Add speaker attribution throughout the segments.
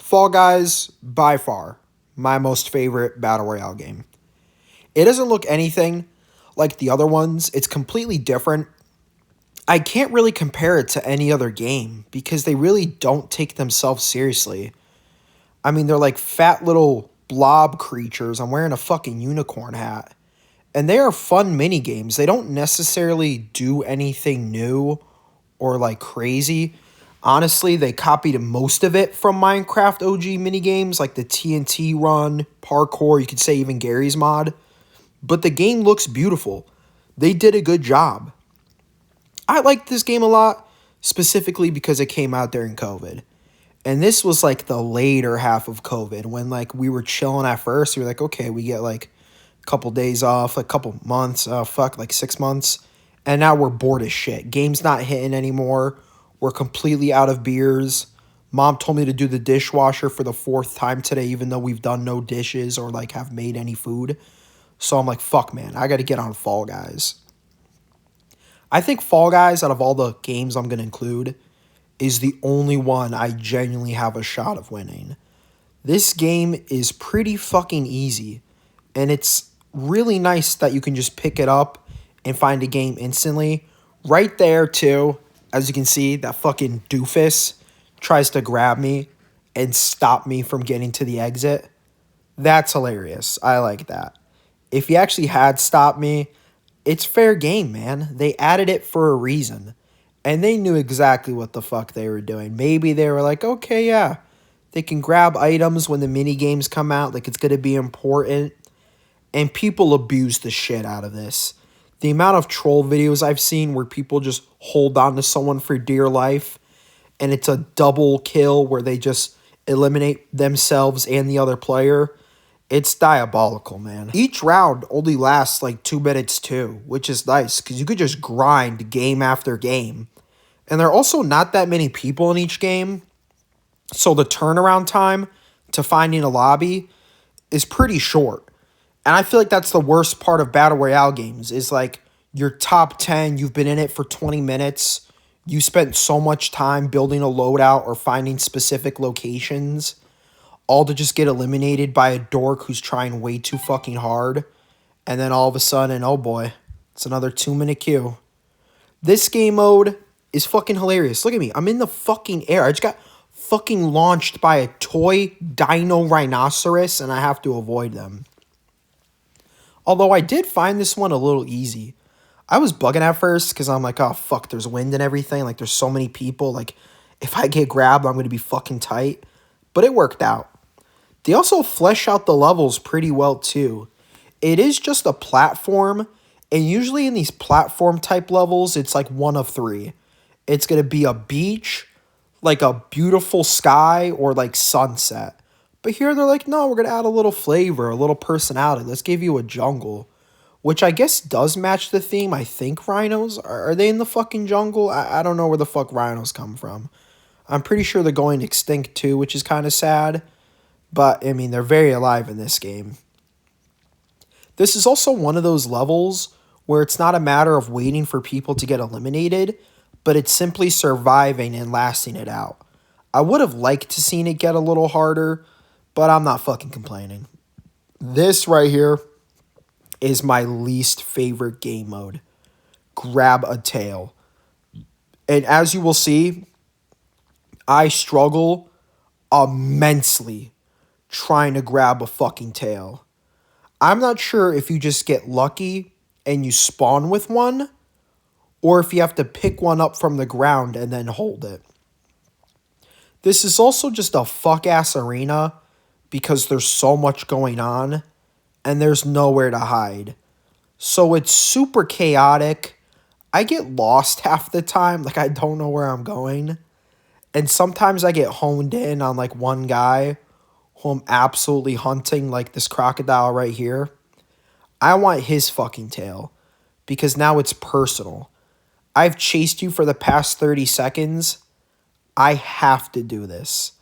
Speaker 1: Fall Guys, by far, my most favorite Battle Royale game. It doesn't look anything like the other ones. It's completely different. I can't really compare it to any other game because they really don't take themselves seriously. I mean, they're like fat little blob creatures. I'm wearing a fucking unicorn hat. And they are fun mini games. They don't necessarily do anything new or like crazy. Honestly, they copied most of it from Minecraft OG minigames like the TNT run, parkour, you could say even Gary's mod. But the game looks beautiful. They did a good job. I like this game a lot, specifically because it came out during COVID. And this was like the later half of COVID when like we were chilling at first. We were like, okay, we get like a couple days off, like a couple months, like 6 months. And now we're bored as shit. Game's not hitting anymore. We're completely out of beers. Mom told me to do the dishwasher for the fourth time today, even though we've done no dishes or like have made any food. So I'm like, fuck, man, I got to get on Fall Guys. I think Fall Guys, out of all the games I'm going to include, is the only one I genuinely have a shot of winning. This game is pretty fucking easy, and it's really nice that you can just pick it up and find a game instantly. Right there, too, as you can see, that fucking doofus tries to grab me and stop me from getting to the exit. That's hilarious. I like that. If he actually had stopped me, it's fair game, man. They added it for a reason. And they knew exactly what the fuck they were doing. Maybe they were like, okay, yeah, they can grab items when the mini games come out. Like, it's going to be important. And people abuse the shit out of this. The amount of troll videos I've seen where people just hold on to someone for dear life. And it's a double kill where they just eliminate themselves and the other player. It's diabolical, man. Each round only lasts like 2 minutes too, which is nice because you could just grind game after game. And there are also not that many people in each game, so the turnaround time to finding a lobby is pretty short. And I feel like that's the worst part of Battle Royale games is like your top 10, you've been in it for 20 minutes. You spent so much time building a loadout or finding specific locations, all to just get eliminated by a dork who's trying way too fucking hard. And then all of a sudden, oh boy, it's another 2-minute queue. This game mode is fucking hilarious. Look at me. I'm in the fucking air. I just got fucking launched by a toy dino rhinoceros, and I have to avoid them. Although I did find this one a little easy. I was bugging at first because I'm like, oh, fuck, there's wind and everything. Like, there's so many people. Like, if I get grabbed, I'm going to be fucking tight. But it worked out. They also flesh out the levels pretty well, too. It is just a platform, and usually in these platform-type levels, it's like one of three. It's going to be a beach, like a beautiful sky, or like sunset. But here they're like, no, we're going to add a little flavor, a little personality. Let's give you a jungle, which I guess does match the theme. I think rhinos. Are they in the fucking jungle? I don't know where the fuck rhinos come from. I'm pretty sure they're going extinct too, which is kind of sad. But, I mean, they're very alive in this game. This is also one of those levels where it's not a matter of waiting for people to get eliminated, but it's simply surviving and lasting it out. I would have liked to seen it get a little harder, but I'm not fucking complaining. This right here is my least favorite game mode. Grab a tail. And as you will see, I struggle immensely trying to grab a fucking tail. I'm not sure if you just get lucky and you spawn with one, or if you have to pick one up from the ground and then hold it. This is also just a fuck-ass arena because there's so much going on and there's nowhere to hide. So it's super chaotic. I get lost half the time, like I don't know where I'm going. And sometimes I get honed in on like one guy who I'm absolutely hunting, like this crocodile right here. I want his fucking tail because now it's personal. I've chased you for the past 30 seconds. I have to do this.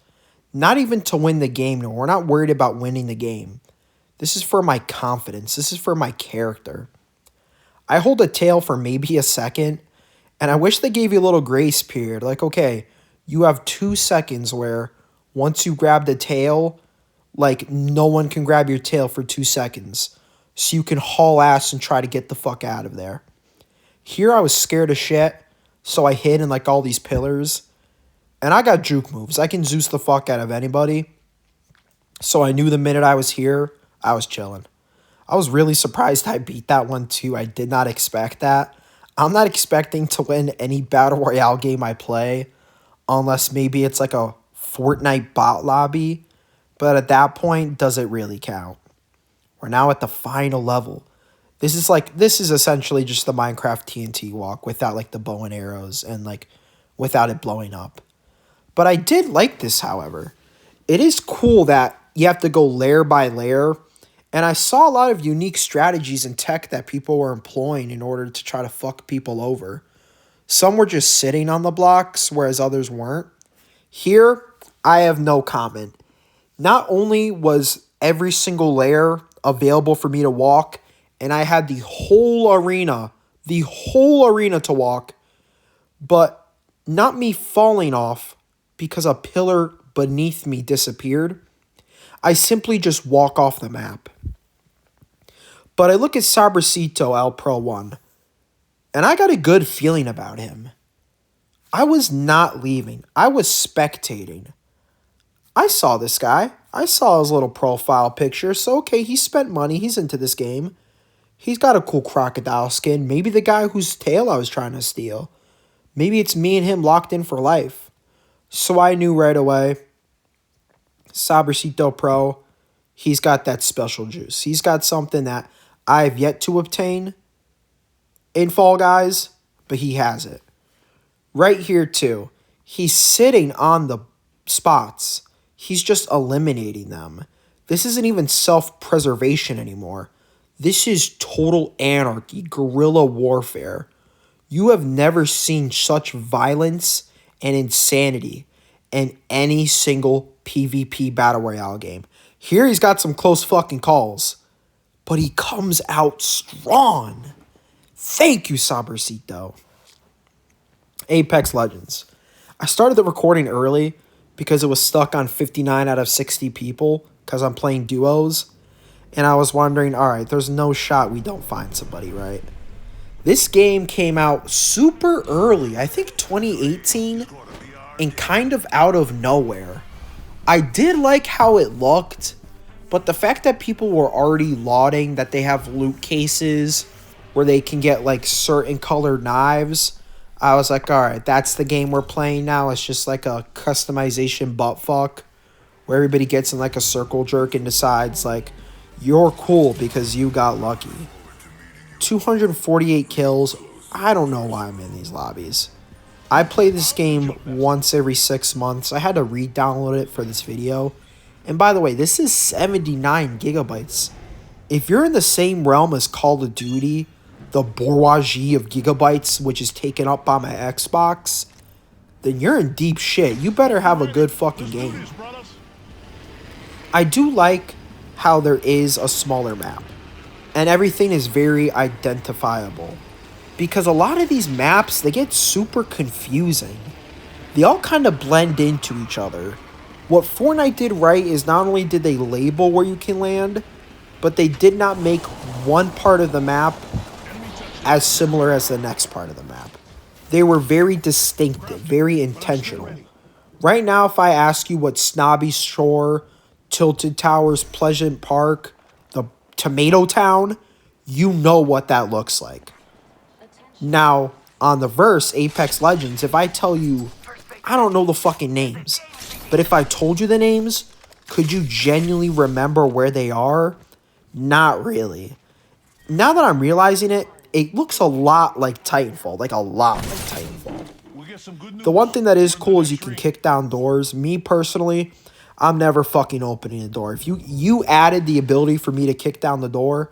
Speaker 1: Not even to win the game. No, we're not worried about winning the game. This is for my confidence. This is for my character. I hold a tail for maybe a second, and I wish they gave you a little grace period. Like, okay, you have 2 seconds where once you grab the tail, like, no one can grab your tail for 2 seconds. So you can haul ass and try to get the fuck out of there. Here I was scared of shit, so I hid in, like, all these pillars. And I got juke moves. I can Zeus the fuck out of anybody. So I knew the minute I was here, I was chilling. I was really surprised I beat that one too. I did not expect that. I'm not expecting to win any Battle Royale game I play, unless maybe it's like a Fortnite bot lobby. But at that point, does it really count? We're now at the final level. This is essentially just the Minecraft TNT walk without like the bow and arrows and like without it blowing up. But I did like this, however. It is cool that you have to go layer by layer. And I saw a lot of unique strategies and tech that people were employing in order to try to fuck people over. Some were just sitting on the blocks, whereas others weren't. Here, I have no comment. Not only was every single layer available for me to walk, and I had the whole arena to walk, but not me falling off because a pillar beneath me disappeared. I simply just walk off the map. But I look at Sabrosito L Pro 1, and I got a good feeling about him. I was not leaving. I was spectating. I saw this guy. I saw his little profile picture, so okay, he spent money. He's into this game. He's got a cool crocodile skin. Maybe the guy whose tail I was trying to steal. Maybe it's me and him locked in for life. So I knew right away, Sabrosito Pro, he's got that special juice. He's got something that I've yet to obtain in Fall Guys, but he has it. Right here, too. He's sitting on the spots. He's just eliminating them. This isn't even self-preservation anymore. This is total anarchy, guerrilla warfare. You have never seen such violence and insanity in any single PvP Battle Royale game. Here he's got some close fucking calls, but he comes out strong. Thank you, Sabrosito. Apex Legends. I started the recording early because it was stuck on 59 out of 60 people because I'm playing duos. And I was wondering, all right, there's no shot we don't find somebody, right? This game came out super early, I think 2018, and kind of out of nowhere. I did like how it looked, but the fact that people were already lauding that they have loot cases where they can get like certain colored knives, I was like, all right, that's the game we're playing now. It's just like a customization buttfuck where everybody gets in like a circle jerk and decides like, you're cool because you got lucky. 248 kills. I don't know why I'm in these lobbies. I play this game once every 6 months. I had to re-download it for this video. And by the way, this is 79 gigabytes. If you're in the same realm as Call of Duty, the bourgeoisie of gigabytes, which is taken up by my Xbox, then you're in deep shit. You better have a good fucking game. I do like how there is a smaller map. And everything is very identifiable. Because a lot of these maps, they get super confusing. They all kind of blend into each other. What Fortnite did right is not only did they label where you can land, but they did not make one part of the map as similar as the next part of the map. They were very distinctive, very intentional. Right now, if I ask you what Snobby Shore, Tilted Towers, Pleasant Park, the Tomato Town, you know what that looks like. Now, on the verse, Apex Legends, if I tell you, I don't know the fucking names, but if I told you the names, could you genuinely remember where they are? Not really. Now that I'm realizing it, it looks a lot like Titanfall, like a lot like Titanfall. The one thing that is cool is you can kick down doors. Me personally, I'm never fucking opening a door. If you added the ability for me to kick down the door,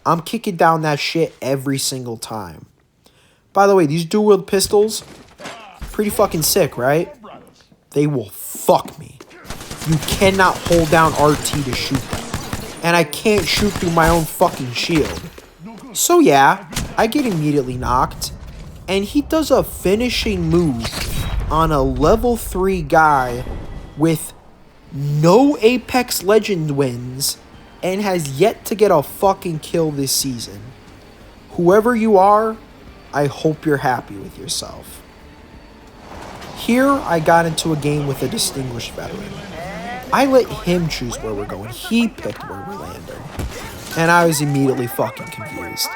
Speaker 1: I'm kicking down that shit every single time. By the way, these dual-wield pistols, pretty fucking sick, right? They will fuck me. You cannot hold down RT to shoot them. And I can't shoot through my own fucking shield. So yeah, I get immediately knocked. And he does a finishing move on a level 3 guy with no Apex Legend wins, and has yet to get a fucking kill this season. Whoever you are, I hope you're happy with yourself. Here, I got into a game with a distinguished veteran. I let him choose where we're going. He picked where we're landing. And I was immediately fucking confused.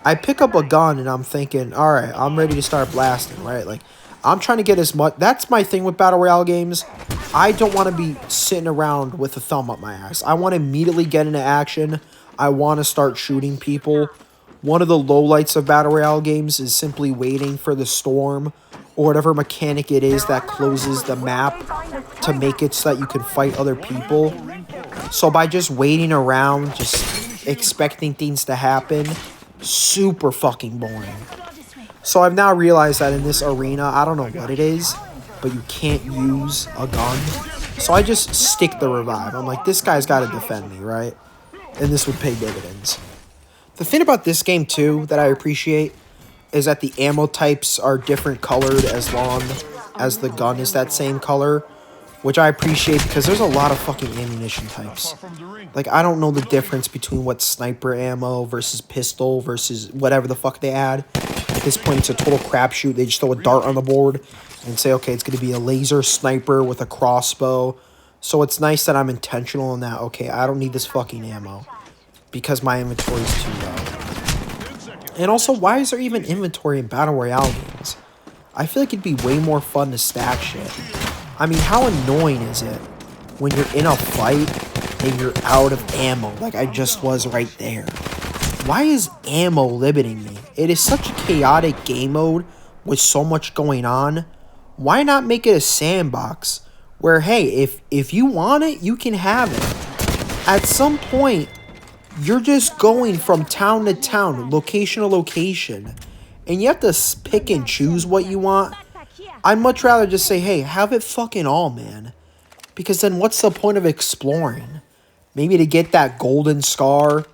Speaker 1: I pick up a gun and I'm thinking, alright, I'm ready to start blasting, right? Like, I'm trying to get as much... That's my thing with Battle Royale games. I don't want to be sitting around with a thumb up my ass. I want to immediately get into action. I want to start shooting people. One of the lowlights of Battle Royale games is simply waiting for the storm or whatever mechanic it is that closes the map to make it so that you can fight other people. So by just waiting around, just expecting things to happen, super fucking boring. So I've now realized that in this arena, I don't know what it is, but you can't use a gun. So I just stick the revive. I'm like, this guy's got to defend me, right? And this would pay dividends. The thing about this game, too, that I appreciate is that the ammo types are different colored as long as the gun is that same color, which I appreciate because there's a lot of fucking ammunition types. Like, I don't know the difference between what's sniper ammo versus pistol versus whatever the fuck they add. At this point, it's a total crapshoot. They just throw a dart on the board and say, okay, it's going to be a laser sniper with a crossbow. So it's nice that I'm intentional in that, okay, I don't need this fucking ammo because my inventory is too low. And also, why is there even inventory in Battle Royale games? I feel like it'd be way more fun to stack shit. I mean, how annoying is it when you're in a fight and you're out of ammo, like I just was right there? Why is ammo limiting me? It is such a chaotic game mode with so much going on. Why not make it a sandbox where, hey, if you want it, you can have it. At some point, you're just going from town to town, location to location, and you have to pick and choose what you want. I'd much rather just say, hey, have it fucking all, man. Because then what's the point of exploring? Maybe to get that golden scar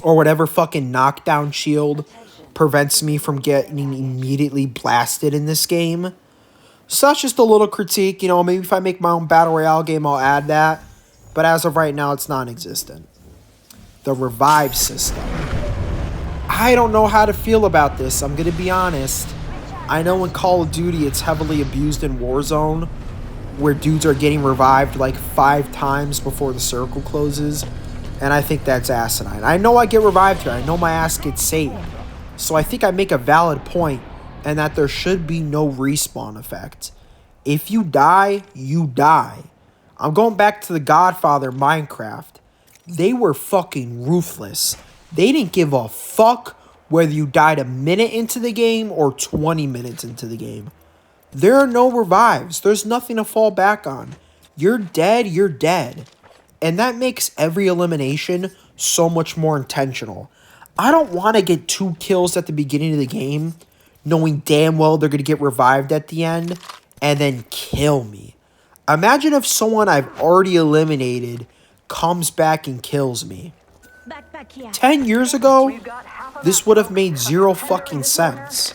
Speaker 1: or whatever fucking knockdown shield prevents me from getting immediately blasted in this game. So that's just a little critique. You know, maybe if I make my own Battle Royale game, I'll add that. But as of right now, it's non-existent. The revive system. I don't know how to feel about this. I'm going to be honest. I know in Call of Duty it's heavily abused in Warzone, where dudes are getting revived like 5 times before the circle closes, and I think that's asinine. I know I get revived here. I know my ass gets saved. So I think I make a valid point, and that there should be no respawn effect. If you die, you die. I'm going back to the Godfather Minecraft. They were fucking ruthless. They didn't give a fuck whether you died a minute into the game or 20 minutes into the game. There are no revives. There's nothing to fall back on. You're dead, you're dead. And that makes every elimination so much more intentional. I don't want to get 2 kills at the beginning of the game, knowing damn well they're going to get revived at the end, and then kill me. Imagine if someone I've already eliminated comes back and kills me. 10 years ago, this would have made 0 fucking sense.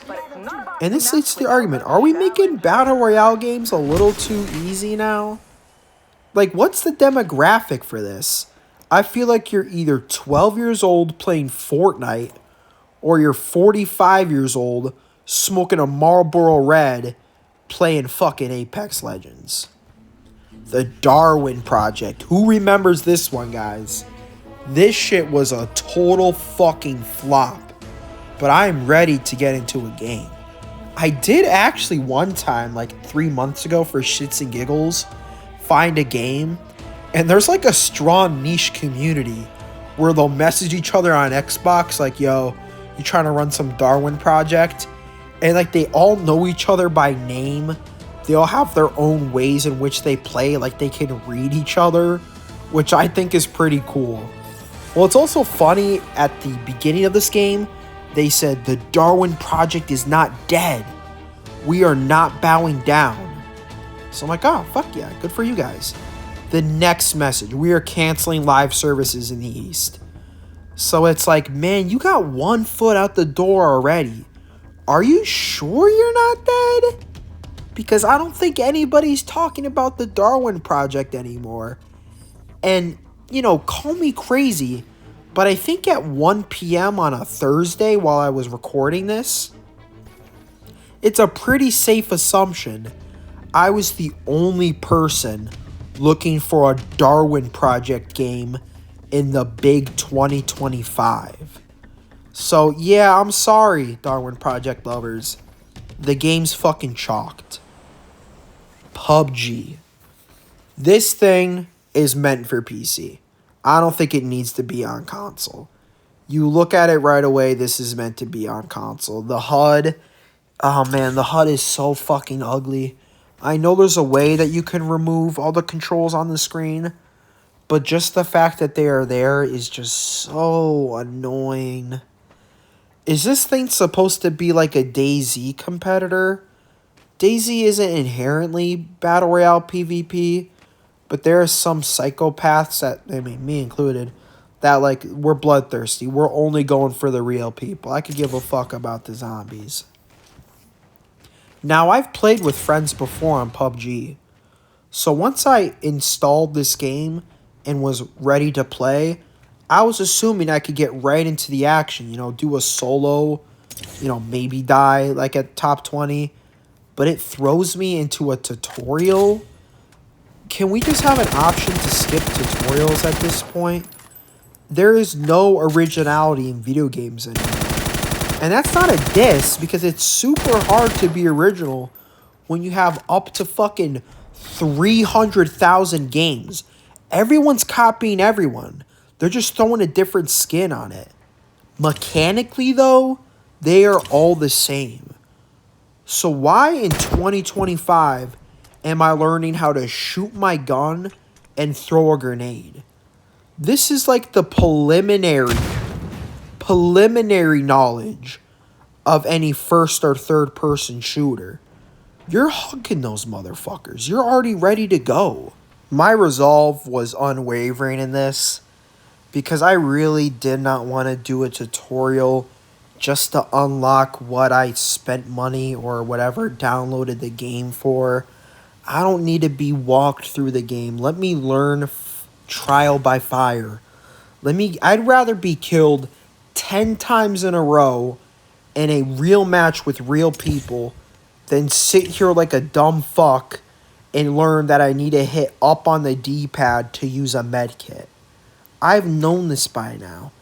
Speaker 1: And this leads to the argument, are we making Battle Royale games a little too easy now? Like, what's the demographic for this? I feel like you're either 12 years old playing Fortnite, or you're 45 years old smoking a Marlboro Red playing fucking Apex Legends. The Darwin Project. Who remembers this one, guys? This shit was a total fucking flop. But I'm ready to get into a game. I did actually one time, like 3 months ago for shits and giggles, find a game. And there's like a strong niche community where they'll message each other on Xbox like, yo, you trying to run some Darwin Project? And like they all know each other by name. They all have their own ways in which they play, like they can read each other, which I think is pretty cool. Well, it's also funny, at the beginning of this game, they said, the Darwin Project is not dead. We are not bowing down. So I'm like, oh, fuck yeah, good for you guys. The next message, we are canceling live services in the East. So it's like, man, you got 1 foot out the door already. Are you sure you're not dead? because I don't think anybody's talking about the Darwin Project anymore. And, you know, call me crazy, but I think at 1 p.m. on a Thursday while I was recording this, it's a pretty safe assumption I was the only person looking for a Darwin Project game in the big 2025. So, yeah, I'm sorry, Darwin Project lovers. The game's fucking chalked. PUBG. This thing is meant for PC. I don't think it needs to be on console. You look at it right away, this is meant to be on console. The HUD, oh man, the HUD is so fucking ugly. I know there's a way that you can remove all the controls on the screen, but just the fact that they are there is just so annoying. Is this thing supposed to be like a DayZ competitor? DayZ isn't inherently Battle Royale PvP, but there are some psychopaths that, I mean, me included, that, like, we're bloodthirsty. We're only going for the real people. I could give a fuck about the zombies. Now, I've played with friends before on PUBG. So once I installed this game and was ready to play, I was assuming I could get right into the action. You know, do a solo, you know, maybe die, like, at top 20. But it throws me into a tutorial. Can we just have an option to skip tutorials at this point? There is no originality in video games anymore. And that's not a diss, because it's super hard to be original when you have up to fucking 300,000 games. Everyone's copying everyone. They're just throwing a different skin on it. Mechanically, though, they are all the same. So why in 2025 am I learning how to shoot my gun and throw a grenade? This is like the preliminary knowledge of any first or third person shooter. You're hugging those motherfuckers. You're already ready to go. My resolve was unwavering in this because I really did not want to do a tutorial just to unlock what I spent money or whatever downloaded the game for. I don't need to be walked through the game. Let me learn trial by fire. I'd rather be killed 10 times in a row in a real match with real people than sit here like a dumb fuck and learn that I need to hit up on the D-pad to use a med kit. I've known this by now.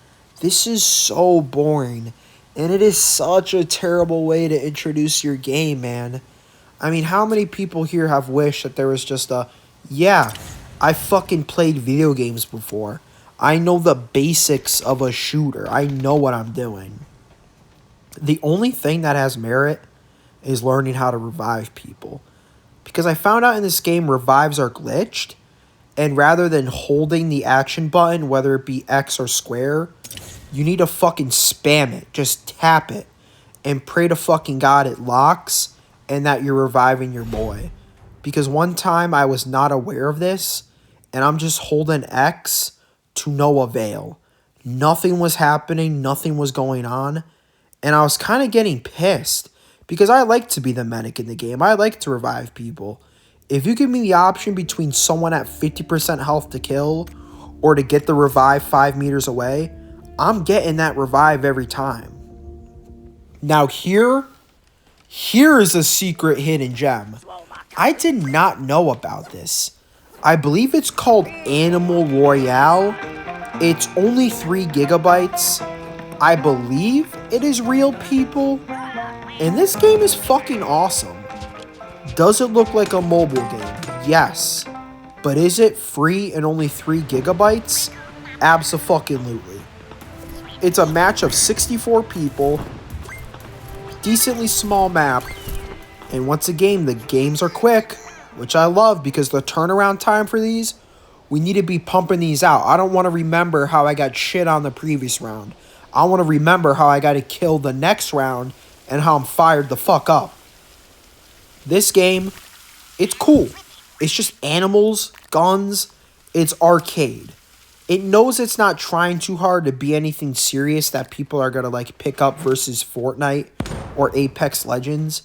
Speaker 1: This is so boring, and it is such a terrible way to introduce your game, man. I mean, how many people here have wished that there was just yeah, I fucking played video games before. I know the basics of a shooter. I know what I'm doing. The only thing that has merit is learning how to revive people. Because I found out in this game revives are glitched, and rather than holding the action button, whether it be X or square, you need to fucking spam it. Just tap it and pray to fucking God it locks and that you're reviving your boy. Because one time I was not aware of this, and I'm just holding X to no avail. Nothing was happening, nothing was going on, and I was kind of getting pissed because I like to be the medic in the game. I like to revive people. If you give me the option between someone at 50% health to kill or to get the revive 5 meters away, I'm getting that revive every time. Now here is a secret hidden gem. I did not know about this. I believe it's called Animal Royale. It's only 3 gigabytes. I believe it is real people. And this game is fucking awesome. Does it look like a mobile game? Yes. But is it free and only 3 gigabytes? Abso-fucking-lutely. It's a match of 64 people. Decently small map. And once again, the games are quick, which I love because the turnaround time for these, we need to be pumping these out. I don't want to remember how I got shit on the previous round. I want to remember how I got to kill the next round and how I'm fired the fuck up. This game, it's cool. It's just animals, guns, it's arcade. It knows it's not trying too hard to be anything serious that people are going to like pick up versus Fortnite or Apex Legends.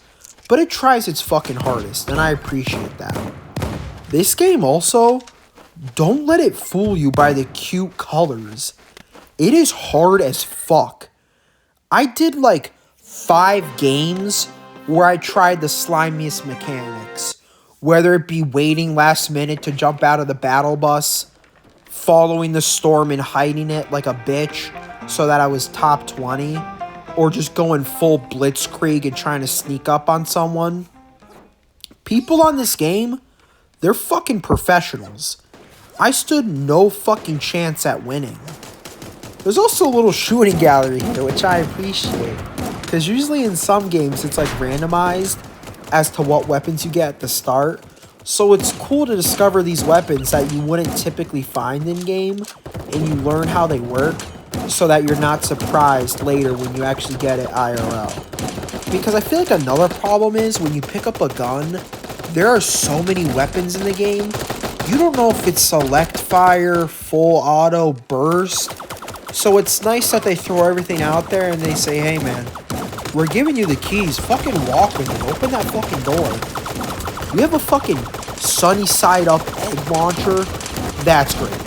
Speaker 1: but it tries its fucking hardest, and I appreciate that. This game also, don't let it fool you by the cute colors. It is hard as fuck. I did like 5 games where I tried the slimiest mechanics, whether it be waiting last minute to jump out of the battle bus, following the storm and hiding it like a bitch so that I was top 20, or just going full blitzkrieg and trying to sneak up on someone. People on this game, they're fucking professionals. I stood no fucking chance at winning. There's also a little shooting gallery here, which I appreciate, because usually in some games it's like randomized as to what weapons you get at the start. So it's cool to discover these weapons that you wouldn't typically find in game, and you learn how they work so that you're not surprised later when you actually get it IRL. Because I feel like another problem is when you pick up a gun, there are so many weapons in the game, you don't know if it's select fire, full auto, burst. So it's nice that they throw everything out there and they say, hey man, we're giving you the keys, fucking walk with it, open that fucking door. We have a fucking sunny side up egg launcher. That's great.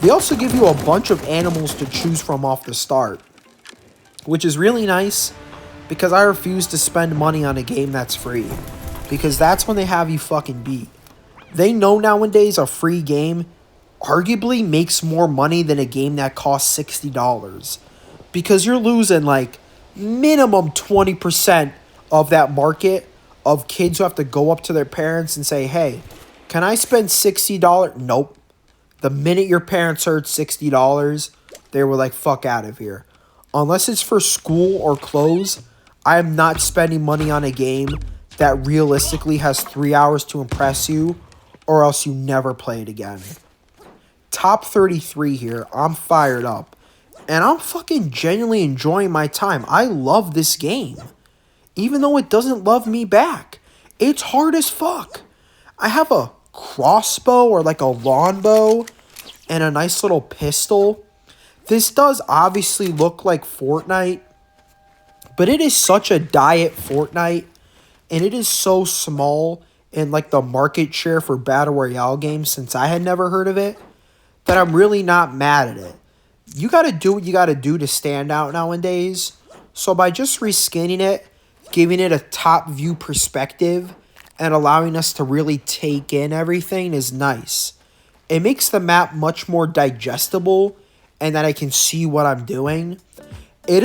Speaker 1: They also give you a bunch of animals to choose from off the start, which is really nice because I refuse to spend money on a game that's free, because that's when they have you fucking beat. They know nowadays a free game arguably makes more money than a game that costs $60, because you're losing like minimum 20% of that market of kids who have to go up to their parents and say, hey, can I spend $60? Nope. The minute your parents heard $60, they were like, fuck out of here. Unless it's for school or clothes, I am not spending money on a game that realistically has 3 hours to impress you, or else you never play it again. Top 33 here. I'm fired up. And I'm fucking genuinely enjoying my time. I love this game, even though it doesn't love me back. It's hard as fuck. I have a crossbow or like a longbow and a nice little pistol. This does obviously look like Fortnite, but it is such a diet Fortnite, and it is so small in like the market share for Battle Royale games, since I had never heard of it, that I'm really not mad at it. You gotta do what you gotta do to stand out nowadays. So by just reskinning it, giving it a top view perspective, and allowing us to really take in everything is nice. It makes the map much more digestible and that I can see what I'm doing. It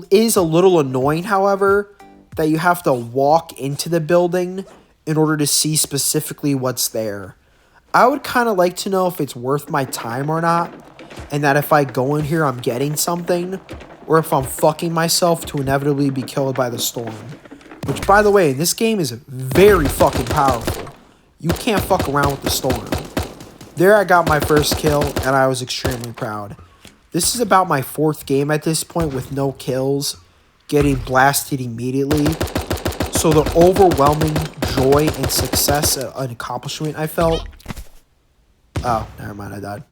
Speaker 1: is a little annoying, however, that you have to walk into the building in order to see specifically what's there. I would kind of like to know if it's worth my time or not, and that if I go in here I'm getting something, or if I'm fucking myself to inevitably be killed by the storm. Which, by the way, this game is very fucking powerful. You can't fuck around with the storm. There I got my first kill, and I was extremely proud. This is about my 4th game at this point with no kills, getting blasted immediately. So the overwhelming joy and success and accomplishment I felt... Oh, never mind, I died.